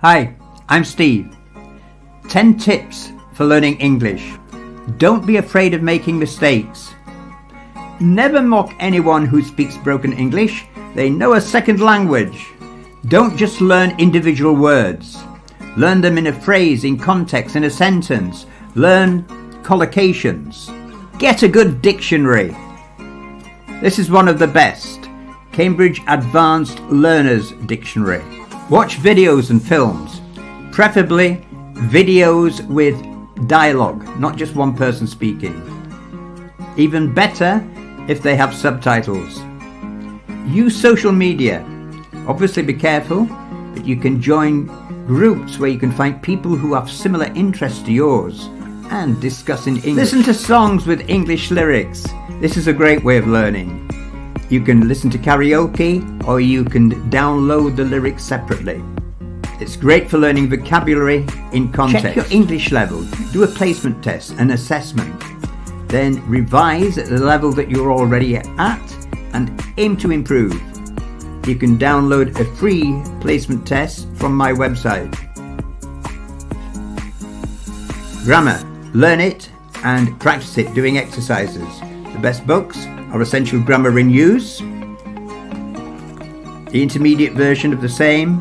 Hi, I'm Steve. 10 tips for learning English. Don't be afraid of making mistakes. Never mock anyone who speaks broken English. They know a second language. Don't just learn individual words. Learn them in a phrase, in context, in a sentence. Learn collocations. Get a good dictionary. This is one of the best. Cambridge Advanced Learners Dictionary. Watch videos and films. Preferably videos with dialogue, not just one person speaking. Even better if they have subtitles. Use social media. Obviously be careful, but you can join groups where you can find people who have similar interests to yours and discuss in English. Listen to songs with English lyrics. This is a great way of learning. You can listen to karaoke or you can download the lyrics separately. It's great for learning vocabulary in context. Check your English level. Do a placement test, an assessment. Then revise at the level that you're already at and aim to improve. You can download a free placement test from my website. Grammar. Learn it and practice it doing exercises. The best books are Essential Grammar in Use, the intermediate version of the same,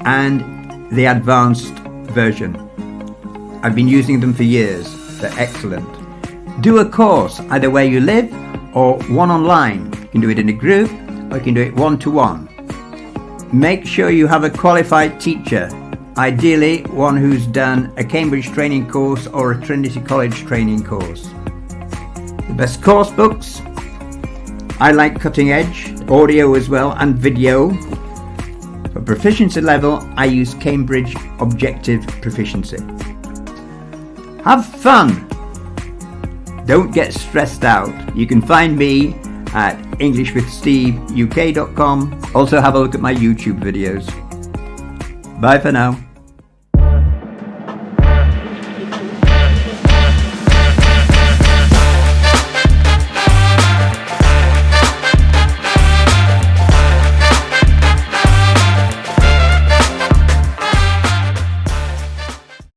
and the advanced version. I've been using them for years. They're excellent. Do a course either where you live or one online. You can do it in a group or you can do it one-to-one. Make sure you have a qualified teacher, ideally one who's done a Cambridge training course or a Trinity College training course. The best course books. I like cutting edge, audio as well, and video. For proficiency level, I use Cambridge Objective Proficiency. Have fun! Don't get stressed out. You can find me at englishwithsteveuk.com. Also have a look at my YouTube videos. Bye for now.